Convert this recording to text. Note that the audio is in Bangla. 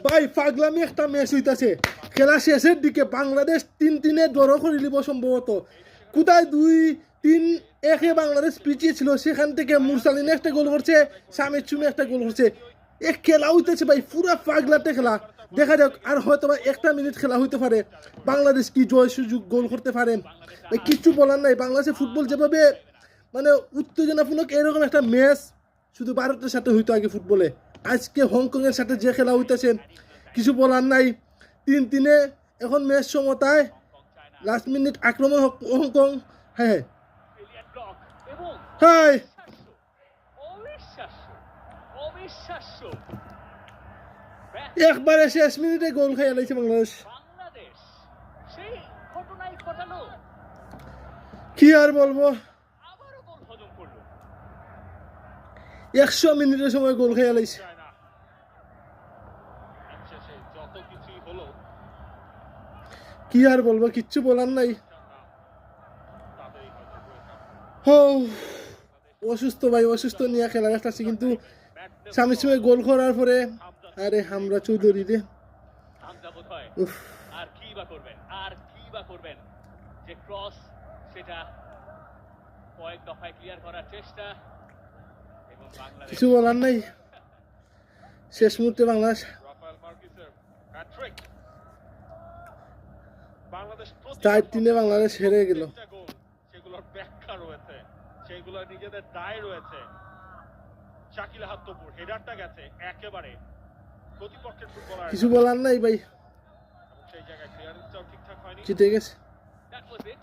ভাই পাগলামি একটা ম্যাচ হইতাছে খেলা শেষের দিকে বাংলাদেশ 3-3 ড্র করে নিব সম্ভবত কোথায় 2-3 বাংলাদেশ পিছিয়ে ছিল সেখান থেকে মুরসালিন একটা গোল করছে সামির চুমি একটা গোল করছে এক খেলা হইতেছে ভাই পুরা পাগলাটে খেলা দেখা যাক আর হয়তো বা একটা মিনিট খেলা হইতে পারে বাংলাদেশ কি জয় সুযোগ গোল করতে পারে কিচ্ছু বলার নাই বাংলাদেশের ফুটবল যেভাবে মানে উত্তেজনাপূর্ণক এরকম একটা ম্যাচ শুধু ভারতের সাথে হইতো আগে ফুটবলে আজকে হংকংয়ের সাথে যে খেলা হইতেছে কিছু বলার নাই 3-3 এখন ম্যাচ সমতায় লাস্ট মিনিট আক্রমণ হংকং হ্যাঁ হ্যাঁ একবারে শেষ মিনিটে গোল খাইয়া লাইছে বাংলাদেশ কি আর বলবো 100 মিনিটের সময় গোল খাইয়া লাইছে কি আর বলবো কিচ্ছু বলার নাই অসুস্থ ভাই অসুস্থ নিয়ে খেলা আসছে কিন্তু সামনে সময় গোল করার পরে আরে হামরা চৌধুরী রে আর কি বা করবেন যে ক্রস সেটা কয়েক দফায় ক্লিয়ার করার চেষ্টা এবং বাংলাদেশ কিছু বলার নাই শেষ মুহূর্তে বাংলাদেশ বাংলাদেশ 4-3 বাংলাদেশ হেরে গেল সেগুলোর ব্যাখ্যা রয়েছে সেগুলোর নিজেদের দায় রয়েছে শাকিল হাত্তপুর হেডারটা গেছে একেবারে প্রতিপক্ষের ফুটবলার কিছু বলার নাই ভাই সেই জায়গায় ক্লিয়ারেন্সটাও ঠিকঠাক হয়নি জিতে গেছে দ্যাট ওয়াজ ইট